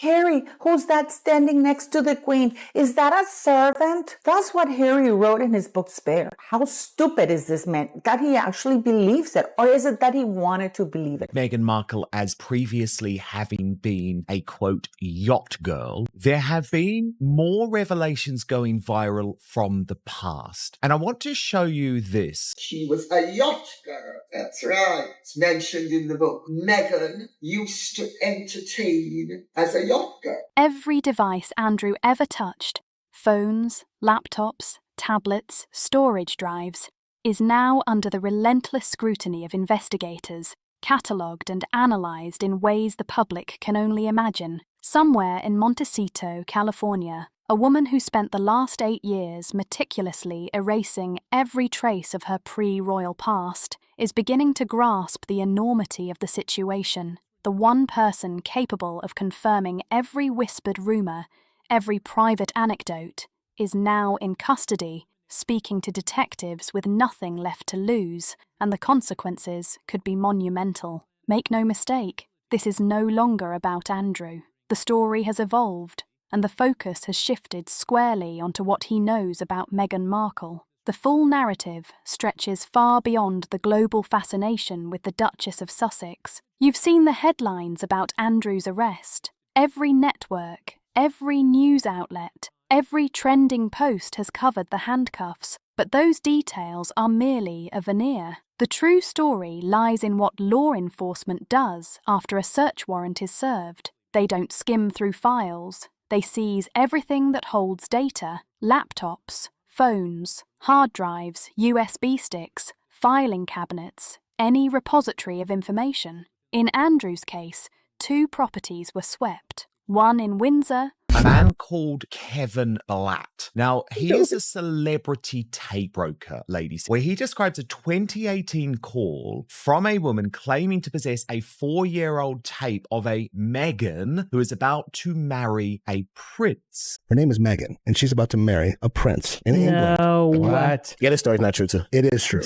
Harry, who's that standing next to the Queen? Is that a servant? That's what Harry wrote in his book Spare. How stupid is this man that he actually believes it? Or is it that he wanted to believe it? Meghan Markle, as previously having been a, quote, yacht girl, there have been more revelations going viral from the past. And I want to show you this. She was a yacht girl. That's right. It's mentioned in the book. Meghan used to entertain as a yacht girl. Every device Andrew ever touched, phones, laptops, tablets, storage drives, is now under the relentless scrutiny of investigators, catalogued and analysed in ways the public can only imagine. Somewhere in Montecito, California, a woman who spent the last 8 years meticulously erasing every trace of her pre-royal past is beginning to grasp the enormity of the situation. The one person capable of confirming every whispered rumour, every private anecdote, is now in custody, speaking to detectives with nothing left to lose, and the consequences could be monumental. Make no mistake, this is no longer about Andrew. The story has evolved, and the focus has shifted squarely onto what he knows about Meghan Markle. The full narrative stretches far beyond the global fascination with the Duchess of Sussex. You've seen the headlines about Andrew's arrest. Every network, every news outlet, every trending post has covered the handcuffs, but those details are merely a veneer. The true story lies in what law enforcement does after a search warrant is served. They don't skim through files. They seize everything that holds data: laptops, phones, hard drives, USB sticks, filing cabinets, any repository of information. In Andrew's case, 2 properties were swept, one in Windsor. A man called Kevin Blatt. Now, he is a celebrity tape broker, ladies, where he describes a 2018 call from a woman claiming to possess a 4-year-old tape of a Meghan who is about to marry a prince. Her name is Meghan, and she's about to marry a prince in England. No, what? Yeah, this story's not true, too. It is true.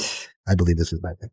I believe this is Meghan.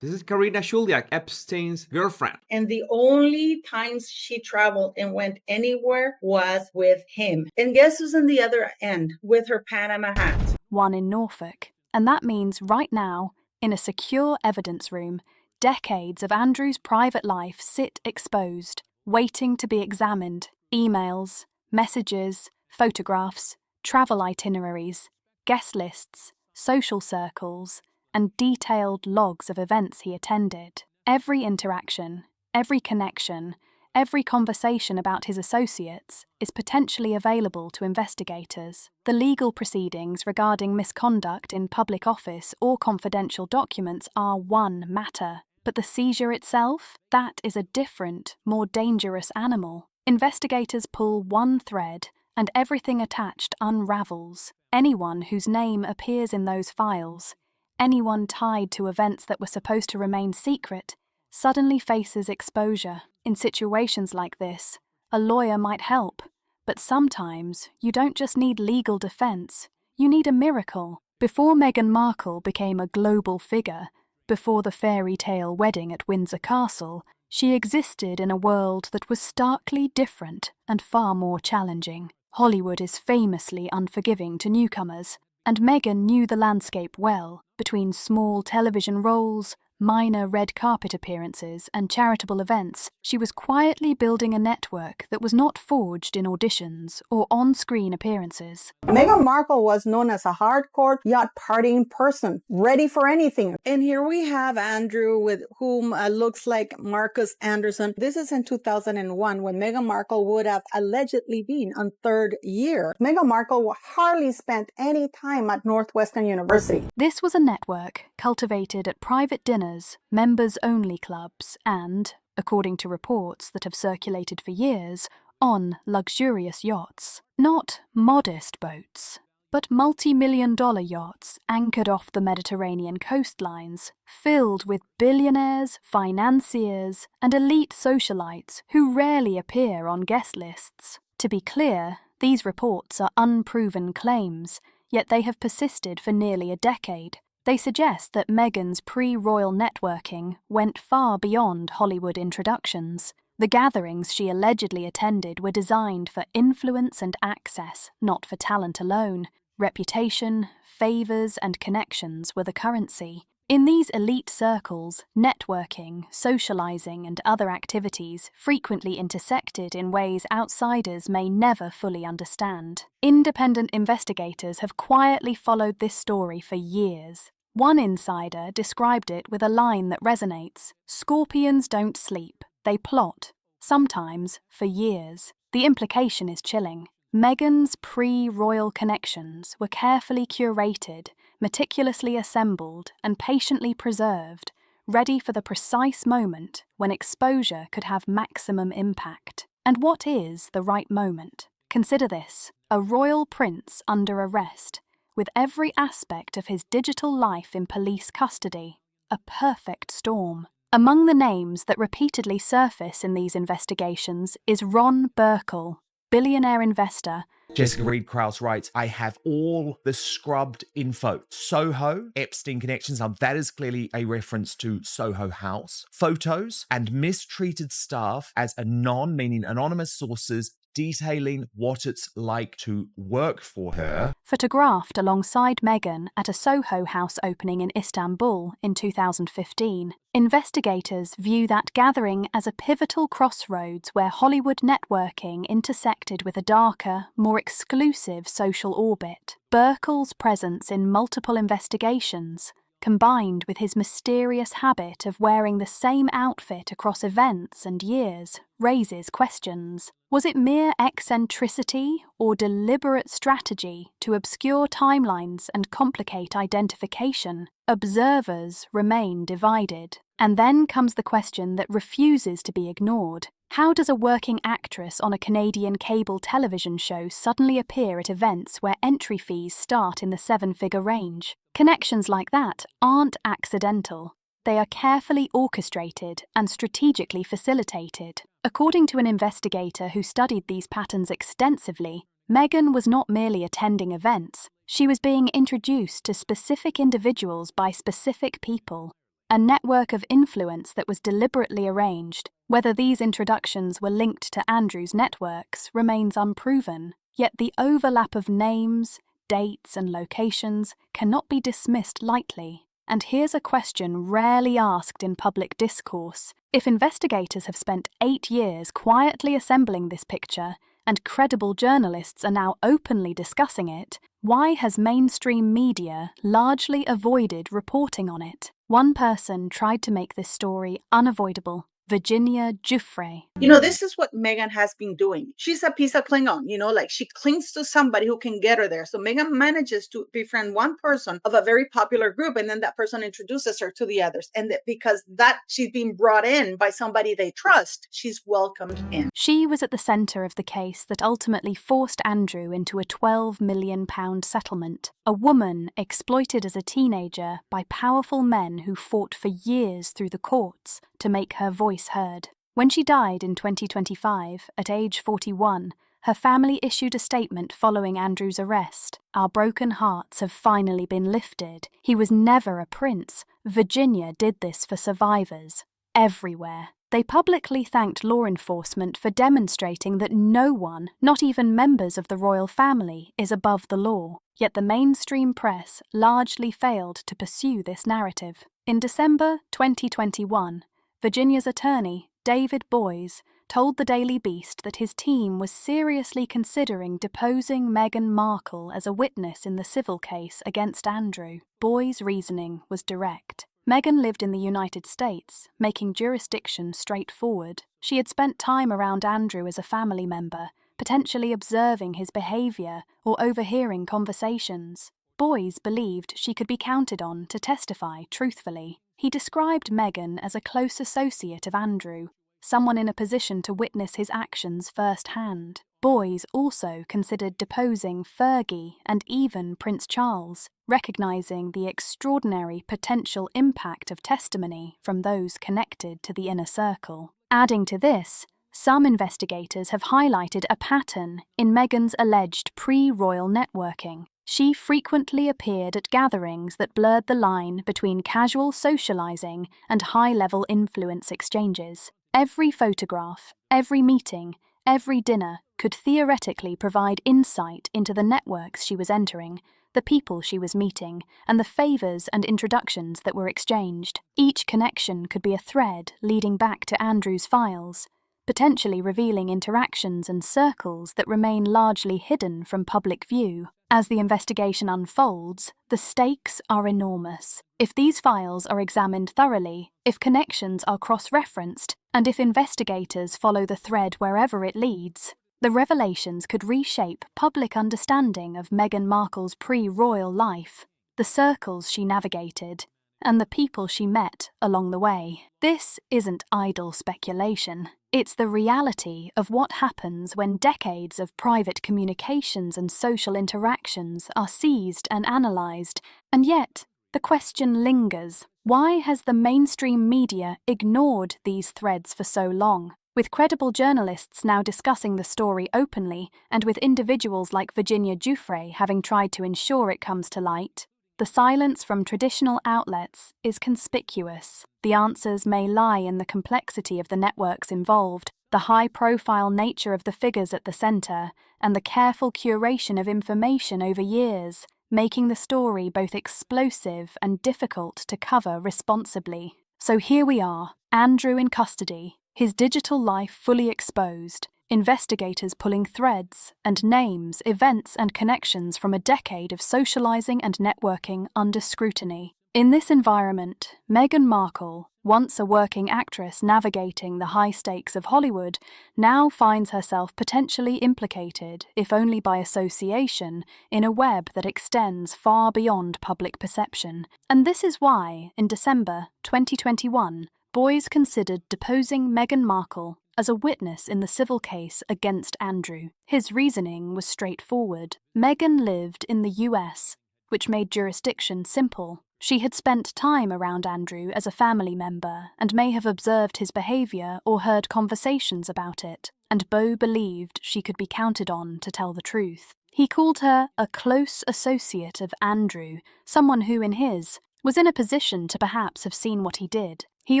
This is Karina Shuliak, Epstein's girlfriend. And the only times she traveled and went anywhere was with him. And guess who's on the other end with her Panama hat? One in Norfolk. And that means right now, in a secure evidence room, decades of Andrew's private life sit exposed, waiting to be examined. Emails, messages, photographs, travel itineraries, guest lists, social circles, and detailed logs of events he attended. Every interaction, every connection, every conversation about his associates is potentially available to investigators. The legal proceedings regarding misconduct in public office or confidential documents are one matter, but the seizure itself, that is a different, more dangerous animal. Investigators pull one thread, and everything attached unravels. Anyone whose name appears in those files, anyone tied to events that were supposed to remain secret, suddenly faces exposure. In situations like this, a lawyer might help, but sometimes you don't just need legal defense, you need a miracle. Before Meghan Markle became a global figure, before the fairy tale wedding at Windsor Castle, she existed in a world that was starkly different and far more challenging. Hollywood is famously unforgiving to newcomers, and Meghan knew the landscape well. Between small television roles, minor red carpet appearances, and charitable events, she was quietly building a network that was not forged in auditions or on-screen appearances. Meghan Markle was known as a hardcore yacht partying person, ready for anything. And here we have Andrew, with whom looks like Marcus Anderson. This is in 2001, when Meghan Markle would have allegedly been on 3rd year. Meghan Markle hardly spent any time at Northwestern University. This was a network cultivated at private dinners, members-only clubs, and, according to reports that have circulated for years, on luxurious yachts. Not modest boats, but multi-million-dollar yachts anchored off the Mediterranean coastlines, filled with billionaires, financiers, and elite socialites who rarely appear on guest lists. To be clear, these reports are unproven claims, yet they have persisted for nearly a decade. They suggest that Meghan's pre-royal networking went far beyond Hollywood introductions. The gatherings she allegedly attended were designed for influence and access, not for talent alone. Reputation, favors, and connections were the currency. In these elite circles, networking, socializing, and other activities frequently intersected in ways outsiders may never fully understand. Independent investigators have quietly followed this story for years. One insider described it with a line that resonates: "Scorpions don't sleep, they plot, sometimes for years." The implication is chilling. Meghan's pre-royal connections were carefully curated, meticulously assembled, and patiently preserved, ready for the precise moment when exposure could have maximum impact. And what is the right moment? Consider this: a royal prince under arrest, with every aspect of his digital life in police custody. A perfect storm. Among the names that repeatedly surface in these investigations is Ron Burkle, billionaire investor. Jessica Reed Krause writes, I have all the scrubbed info. Soho, Epstein connections. Now, that is clearly a reference to Soho House. Photos and mistreated staff as meaning anonymous sources detailing what it's like to work for her. Photographed alongside Meghan at a Soho House opening in Istanbul in 2015, investigators view that gathering as a pivotal crossroads where Hollywood networking intersected with a darker, more exclusive social orbit. Burkle's presence in multiple investigations, combined with his mysterious habit of wearing the same outfit across events and years, raises questions. Was it mere eccentricity or deliberate strategy to obscure timelines and complicate identification? Observers remain divided. And then comes the question that refuses to be ignored. How does a working actress on a Canadian cable television show suddenly appear at events where entry fees start in the seven-figure range? Connections like that aren't accidental. They are carefully orchestrated and strategically facilitated. According to an investigator who studied these patterns extensively, Meghan was not merely attending events. She was being introduced to specific individuals by specific people. A network of influence that was deliberately arranged. Whether these introductions were linked to Andrew's networks remains unproven, yet the overlap of names, dates, and locations cannot be dismissed lightly. And here's a question rarely asked in public discourse. If investigators have spent 8 years quietly assembling this picture, and credible journalists are now openly discussing it, why has mainstream media largely avoided reporting on it? One person tried to make this story unavoidable: Virginia Giuffre. This is what Meghan has been doing. She's a piece of Klingon, like she clings to somebody who can get her there. So Meghan manages to befriend one person of a very popular group, and then that person introduces her to the others. And because she's being brought in by somebody they trust, she's welcomed in. She was at the centre of the case that ultimately forced Andrew into a £12 million settlement. A woman exploited as a teenager by powerful men who fought for years through the courts to make her voice heard. When she died in 2025, at age 41, her family issued a statement following Andrew's arrest. Our broken hearts have finally been lifted. He was never a prince. Virginia did this for survivors. Everywhere. They publicly thanked law enforcement for demonstrating that no one, not even members of the royal family, is above the law. Yet the mainstream press largely failed to pursue this narrative. In December 2021, Virginia's attorney, David Boies, told the Daily Beast that his team was seriously considering deposing Meghan Markle as a witness in the civil case against Andrew. Boies' reasoning was direct. Meghan lived in the United States, making jurisdiction straightforward. She had spent time around Andrew as a family member, potentially observing his behaviour or overhearing conversations. Boies believed she could be counted on to testify truthfully. He described Meghan as a close associate of Andrew, someone in a position to witness his actions firsthand. Boies also considered deposing Fergie and even Prince Charles, recognising the extraordinary potential impact of testimony from those connected to the inner circle. Adding to this, some investigators have highlighted a pattern in Meghan's alleged pre-royal networking. She frequently appeared at gatherings that blurred the line between casual socializing and high-level influence exchanges. Every photograph, every meeting, every dinner could theoretically provide insight into the networks she was entering, the people she was meeting, and the favors and introductions that were exchanged. Each connection could be a thread leading back to Andrew's files, potentially revealing interactions and circles that remain largely hidden from public view. As the investigation unfolds, the stakes are enormous. If these files are examined thoroughly, if connections are cross-referenced, and if investigators follow the thread wherever it leads, the revelations could reshape public understanding of Meghan Markle's pre-royal life, the circles she navigated, and the people she met along the way. This isn't idle speculation. It's the reality of what happens when decades of private communications and social interactions are seized and analysed, and yet the question lingers: why has the mainstream media ignored these threads for so long? With credible journalists now discussing the story openly, and with individuals like Virginia Giuffre having tried to ensure it comes to light, the silence from traditional outlets is conspicuous. The answers may lie in the complexity of the networks involved, the high-profile nature of the figures at the centre, and the careful curation of information over years, making the story both explosive and difficult to cover responsibly. So here we are, Andrew in custody, his digital life fully exposed, investigators pulling threads and names, events and connections from a decade of socializing and networking under scrutiny. In this environment, Meghan Markle, once a working actress navigating the high stakes of Hollywood, now finds herself potentially implicated, if only by association, in a web that extends far beyond public perception. And this is why, in December 2021, boys considered deposing Meghan Markle as a witness in the civil case against Andrew. His reasoning was straightforward. Meghan lived in the US, which made jurisdiction simple. She had spent time around Andrew as a family member and may have observed his behaviour or heard conversations about it, and Beau believed she could be counted on to tell the truth. He called her a close associate of Andrew, someone who, in his, was in a position to perhaps have seen what he did. He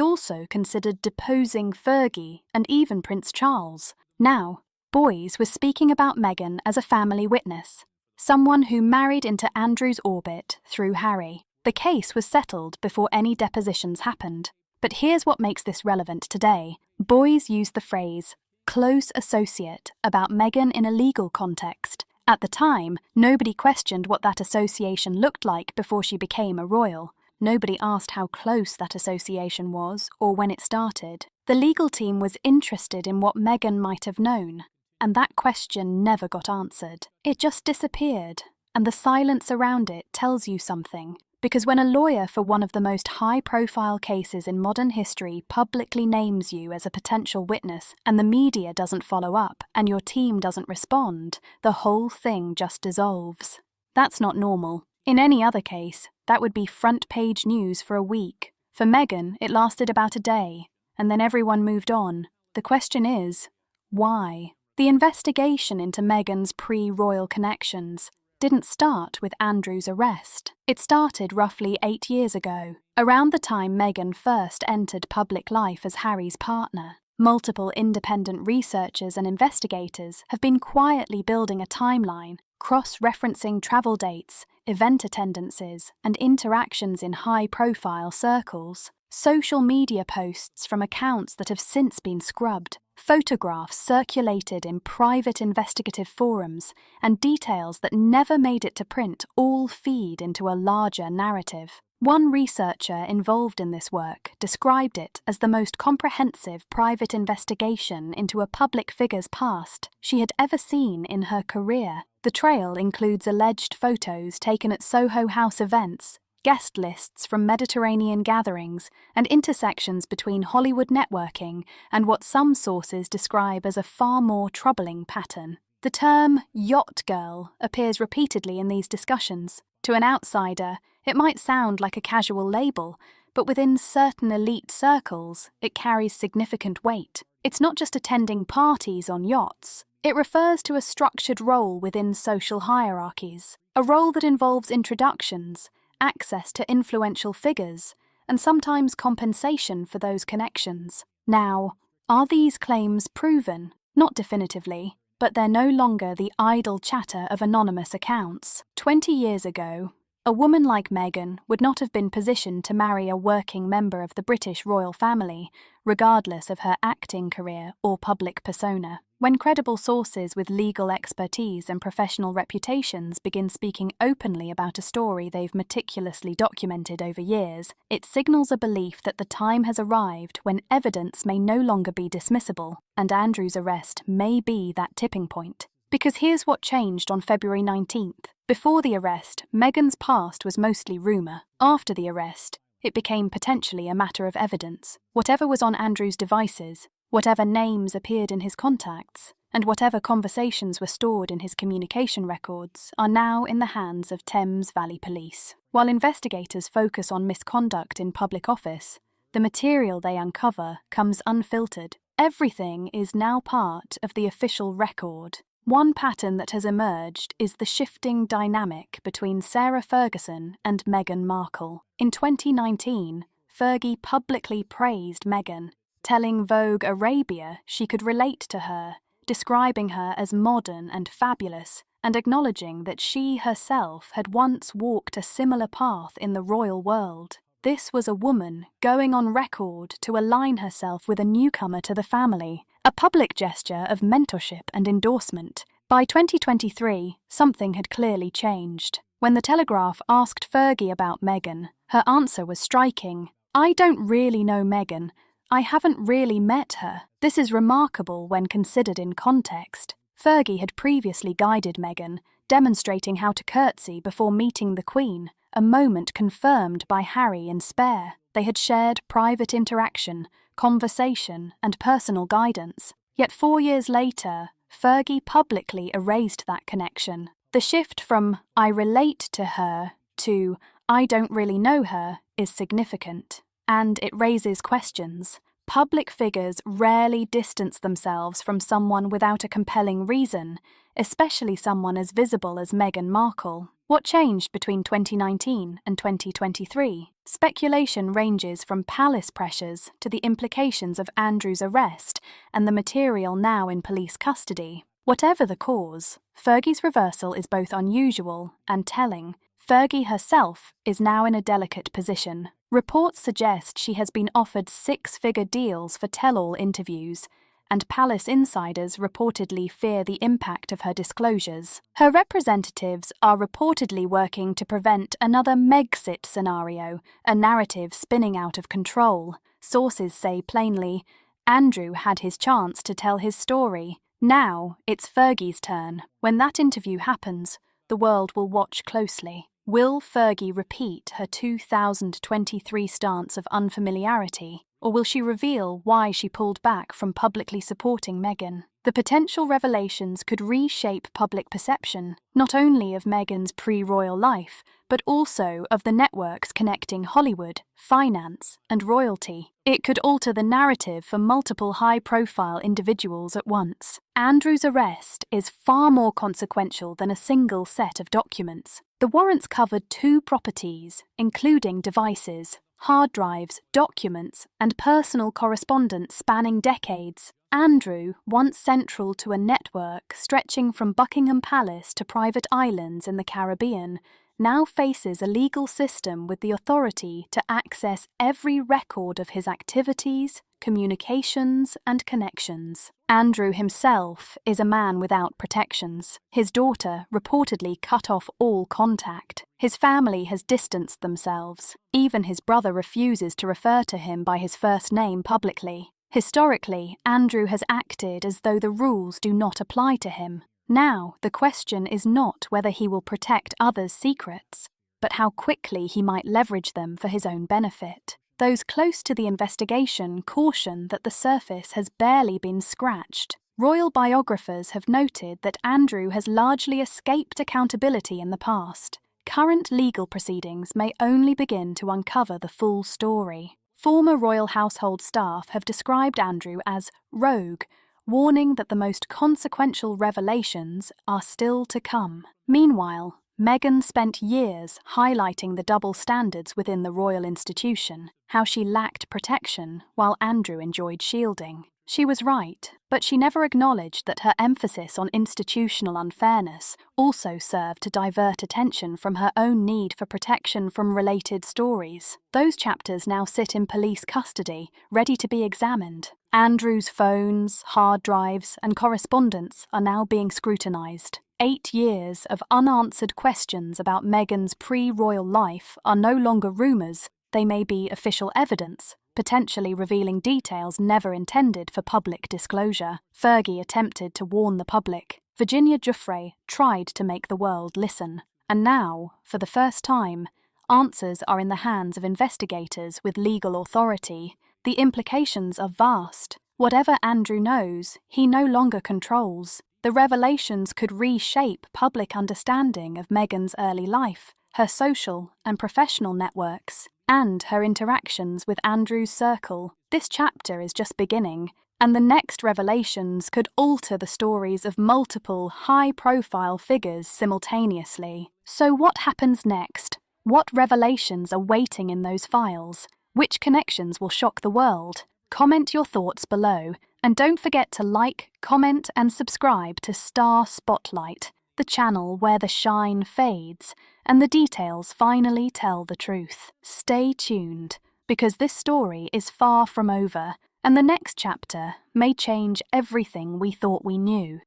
also considered deposing Fergie and even Prince Charles. Now, boys were speaking about Meghan as a family witness, someone who married into Andrew's orbit through Harry. The case was settled before any depositions happened. But here's what makes this relevant today. Boys use the phrase close associate about Meghan in a legal context. At the time, nobody questioned what that association looked like before she became a royal. Nobody asked how close that association was or when it started. The legal team was interested in what Meghan might have known, and that question never got answered. It just disappeared, and the silence around it tells you something. Because when a lawyer for one of the most high-profile cases in modern history publicly names you as a potential witness and the media doesn't follow up and your team doesn't respond, the whole thing just dissolves. That's not normal. In any other case, that would be front-page news for a week. For Meghan, it lasted about a day, and then everyone moved on. The question is, why? The investigation into Meghan's pre-royal connections didn't start with Andrew's arrest. It started roughly 8 years ago, around the time Meghan first entered public life as Harry's partner. Multiple independent researchers and investigators have been quietly building a timeline, cross-referencing travel dates, event attendances, and interactions in high-profile circles. Social media posts from accounts that have since been scrubbed, photographs circulated in private investigative forums, and details that never made it to print all feed into a larger narrative. One researcher involved in this work described it as the most comprehensive private investigation into a public figure's past she had ever seen in her career. The trail includes alleged photos taken at Soho House events, guest lists from Mediterranean gatherings, and intersections between Hollywood networking and what some sources describe as a far more troubling pattern. The term yacht girl appears repeatedly in these discussions. To an outsider, it might sound like a casual label, but within certain elite circles, it carries significant weight. It's not just attending parties on yachts. It refers to a structured role within social hierarchies, a role that involves introductions, access to influential figures, and sometimes compensation for those connections. Now, Are these claims proven? Not definitively, but they're no longer the idle chatter of anonymous accounts. 20 years ago, a woman like Meghan would not have been positioned to marry a working member of the British royal family, regardless of her acting career or public persona. When credible sources with legal expertise and professional reputations begin speaking openly about a story they've meticulously documented over years, it signals a belief that the time has arrived when evidence may no longer be dismissible, and Andrew's arrest may be that tipping point. Because here's what changed on February 19th. Before the arrest, Meghan's past was mostly rumour. After the arrest, it became potentially a matter of evidence. Whatever was on Andrew's devices, whatever names appeared in his contacts, and whatever conversations were stored in his communication records are now in the hands of Thames Valley Police. While investigators focus on misconduct in public office, the material they uncover comes unfiltered. Everything is now part of the official record. One pattern that has emerged is the shifting dynamic between Sarah Ferguson and Meghan Markle. In 2019, Fergie publicly praised Meghan, telling Vogue Arabia she could relate to her, describing her as modern and fabulous, and acknowledging that she herself had once walked a similar path in the royal world. This was a woman going on record to align herself with a newcomer to the family, a public gesture of mentorship and endorsement. By 2023, something had clearly changed. When the Telegraph asked Fergie about Meghan, her answer was striking. "I don't really know Meghan. I haven't really met her." This is remarkable when considered in context. Fergie had previously guided Meghan, demonstrating how to curtsy before meeting the Queen, a moment confirmed by Harry in Spare. They had shared private interaction, conversation, and personal guidance. Yet 4 years later, Fergie publicly erased that connection. The shift from "I relate to her" to "I don't really know her" is significant, and it raises questions. Public figures rarely distance themselves from someone without a compelling reason, especially someone as visible as Meghan Markle. What changed between 2019 and 2023? Speculation ranges from palace pressures to the implications of Andrew's arrest and the material now in police custody. Whatever the cause, Fergie's reversal is both unusual and telling. Fergie herself is now in a delicate position. Reports suggest she has been offered six-figure deals for tell-all interviews, and palace insiders reportedly fear the impact of her disclosures. Her representatives are reportedly working to prevent another Megxit scenario, a narrative spinning out of control. Sources say plainly, Andrew had his chance to tell his story. Now it's Fergie's turn. When that interview happens, the world will watch closely. Will Fergie repeat her 2023 stance of unfamiliarity, or will she reveal why she pulled back from publicly supporting Meghan? The potential revelations could reshape public perception, not only of Meghan's pre-royal life, but also of the networks connecting Hollywood, finance, and royalty. It could alter the narrative for multiple high-profile individuals at once. Andrew's arrest is far more consequential than a single set of documents. The warrants covered 2 properties, including devices, hard drives, documents, and personal correspondence spanning decades. Andrew, once central to a network stretching from Buckingham Palace to private islands in the Caribbean, now faces a legal system with the authority to access every record of his activities, communications, and connections. Andrew himself is a man without protections. His daughter reportedly cut off all contact. His family has distanced themselves. Even his brother refuses to refer to him by his first name publicly. Historically, Andrew has acted as though the rules do not apply to him. Now, the question is not whether he will protect others' secrets, but how quickly he might leverage them for his own benefit. Those close to the investigation caution that the surface has barely been scratched. Royal biographers have noted that Andrew has largely escaped accountability in the past. Current legal proceedings may only begin to uncover the full story. Former royal household staff have described Andrew as rogue, warning that the most consequential revelations are still to come. Meanwhile, Meghan spent years highlighting the double standards within the royal institution, how she lacked protection while Andrew enjoyed shielding. She was right, but she never acknowledged that her emphasis on institutional unfairness also served to divert attention from her own need for protection from related stories. Those chapters now sit in police custody, ready to be examined. Andrew's phones, hard drives, and correspondence are now being scrutinized. 8 years of unanswered questions about Meghan's pre-royal life are no longer rumours, they may be official evidence, potentially revealing details never intended for public disclosure. Fergie attempted to warn the public. Virginia Giuffre tried to make the world listen. And now, for the first time, answers are in the hands of investigators with legal authority. The implications are vast. Whatever Andrew knows, he no longer controls. The revelations could reshape public understanding of Meghan's early life, her social and professional networks, and her interactions with Andrew's circle. This chapter is just beginning, and the next revelations could alter the stories of multiple high-profile figures simultaneously. So what happens next? What revelations are waiting in those files? Which connections will shock the world? Comment your thoughts below, and don't forget to like, comment, and subscribe to Star Spotlight, the channel where the shine fades and the details finally tell the truth. Stay tuned, because this story is far from over, and the next chapter may change everything we thought we knew.